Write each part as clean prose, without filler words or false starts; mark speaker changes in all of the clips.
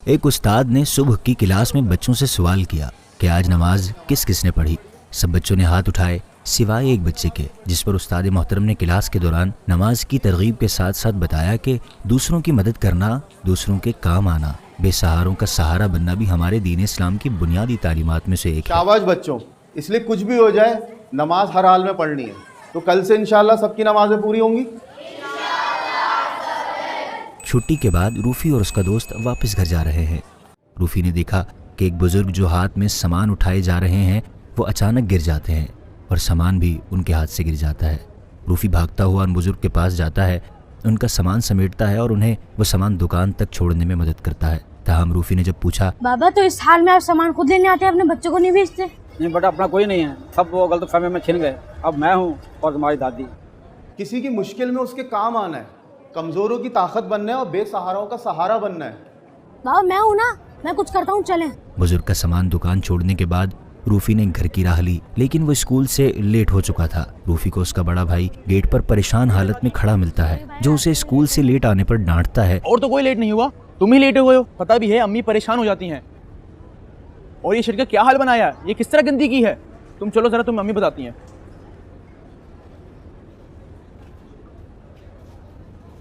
Speaker 1: ایک استاد نے صبح کی کلاس میں بچوں سے سوال کیا کہ آج نماز کس کس نے پڑھی۔ سب بچوں نے ہاتھ اٹھائے سوائے ایک بچے کے، جس پر استاد محترم نے کلاس کے دوران نماز کی ترغیب کے ساتھ ساتھ بتایا کہ دوسروں کی مدد کرنا، دوسروں کے کام آنا، بے سہاروں کا سہارا بننا بھی ہمارے دین اسلام کی بنیادی تعلیمات میں سے ایک ہے۔
Speaker 2: شاباش بچوں، اس لیے کچھ بھی ہو جائے نماز ہر حال میں پڑھنی ہے، تو کل سے انشاءاللہ سب کی نمازیں پوری ہوں گی۔
Speaker 1: چھٹی کے بعد روفی اور اس کا دوست واپس گھر جا رہے ہیں۔ روفی نے دیکھا کہ ایک بزرگ جو ہاتھ میں سامان اٹھائے جا رہے ہیں وہ اچانک گر جاتے ہیں اور سامان بھی ان کے ہاتھ سے گر جاتا ہے۔ روفی بھاگتا ہوا ان بزرگ کے پاس جاتا ہے، ان کا سامان سمیٹتا ہے اور انہیں وہ سامان دکان تک چھوڑنے میں مدد کرتا ہے۔ تاہم روفی نے جب پوچھا،
Speaker 3: بابا تو اس حال میں آپ سامان خود لینے آتے ہیں، اپنے بچوں کو نہیں بھیجتے؟
Speaker 4: نہیں بیٹا، اپنا کوئی نہیں ہے، سب وہ غلط فہمی میں چھن گئے، اب میں ہوں اور تمہاری دادی۔
Speaker 2: کسی کی مشکل میں اس کے کام آنا ہے، کمزوروں کی طاقت بننا ہے اور بے سہاروں کا سہارا بننا ہے۔
Speaker 3: بابا میں ہوں نا، میں کچھ کرتا ہوں، چلیں۔
Speaker 1: بزرگ کا سامان دکان چھوڑنے کے بعد روفی نے گھر کی راہ لی، لیکن وہ اسکول سے لیٹ ہو چکا تھا۔ روفی کو اس کا بڑا بھائی گیٹ پر پریشان حالت میں کھڑا ملتا ہے، جو اسے اسکول سے لیٹ آنے پر ڈانٹتا ہے۔
Speaker 5: اور تو کوئی لیٹ نہیں ہوا، تم ہی لیٹ ہوئے ہو، پتہ بھی ہے امی پریشان ہو جاتی ہیں۔ اور یہ شرٹ کا کیا حال بنایا ہے، یہ کس طرح گندی کی ہے؟ تم چلو ذرا، تم امی بتاتی ہیں۔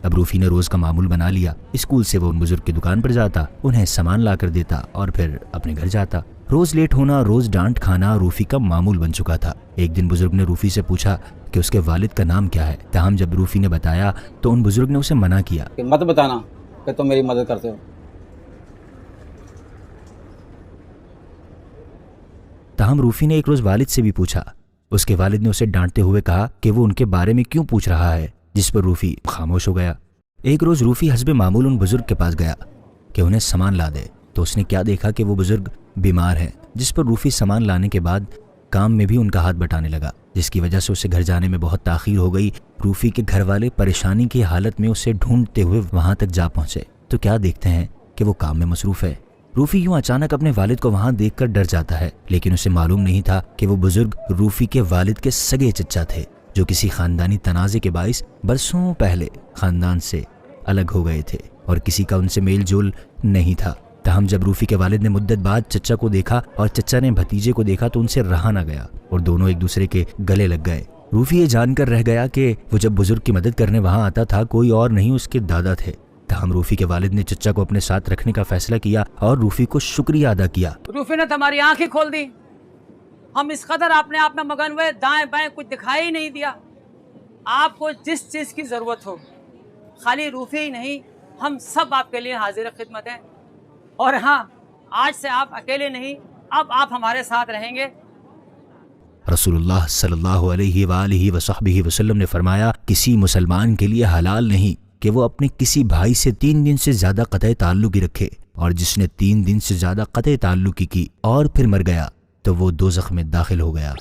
Speaker 1: اب روفی نے روز کا معمول بنا لیا، اسکول سے وہ ان بزرگ کی دکان پر جاتا، انہیں سامان لا کر دیتا اور پھر اپنے گھر جاتا۔ روز لیٹ ہونا، روز ڈانٹ کھانا روفی کا معمول بن چکا تھا۔ ایک دن بزرگ نے روفی سے پوچھا کہ اس کے والد کا نام کیا ہے، تاہم جب روفی نے بتایا تو ان بزرگ نے اسے منع کیا۔
Speaker 4: مت بتانا کہ تم میری مدد کرتے ہو۔
Speaker 1: تاہم روفی نے ایک روز والد سے بھی پوچھا، اس کے والد نے اسے ڈانٹتے ہوئے کہا کہ وہ ان کے بارے میں کیوں پوچھ رہا ہے، جس پر روفی خاموش ہو گیا۔ ایک روز روفی حسب معمول ان بزرگ کے پاس گیا کہ انہیں سامان لا دے، تو اس نے کیا دیکھا کہ وہ بزرگ بیمار ہیں، جس پر روفی سامان لانے کے بعد کام میں بھی ان کا ہاتھ بٹانے لگا، جس کی وجہ سے اسے گھر جانے میں بہت تاخیر ہو گئی۔ روفی کے گھر والے پریشانی کی حالت میں اسے ڈھونڈتے ہوئے وہاں تک جا پہنچے تو کیا دیکھتے ہیں کہ وہ کام میں مصروف ہے۔ روفی یوں اچانک اپنے والد کو وہاں دیکھ کر ڈر جاتا ہے، لیکن اسے معلوم نہیں تھا کہ وہ بزرگ روفی کے والد کے سگے چچا تھے، جو کسی خاندانی تنازع کے باعث برسوں پہلے خاندان سے الگ ہو گئے تھے اور کسی کا ان سے میل جول نہیں تھا۔ تاہم جب روفی کے والد نے مدت بعد چچا کو دیکھا اور چچا نے بھتیجے کو دیکھا تو ان سے رہا نہ گیا اور دونوں ایک دوسرے کے گلے لگ گئے۔ روفی یہ جان کر رہ گیا کہ وہ جب بزرگ کی مدد کرنے وہاں آتا تھا کوئی اور نہیں، اس کے دادا تھے۔ تاہم روفی کے والد نے چچا کو اپنے ساتھ رکھنے کا فیصلہ کیا اور روفی کو شکریہ ادا کیا۔
Speaker 6: روفی نے تمہاری آنکھیں کھول دی، ہم اس قدر اپنے آپ میں مگن ہوئے، دائیں بائیں کچھ دکھائی ہی نہیں دیا۔ آپ کو جس چیز کی ضرورت ہو، خالی روفی ہی نہیں، ہم سب آپ کے لیے حاضر خدمت ہیں۔ اور ہاں، آج سے آپ اکیلے نہیں، اب آپ ہمارے ساتھ رہیں گے۔
Speaker 1: رسول اللہ صلی اللہ علیہ وآلہ وصحبہ وسلم نے فرمایا، کسی مسلمان کے لیے حلال نہیں کہ وہ اپنے کسی بھائی سے 3 دن سے زیادہ قطع تعلقی رکھے، اور جس نے 3 دن سے زیادہ قطع تعلقی کی اور پھر مر گیا تو وہ دوزخ میں داخل ہو گیا۔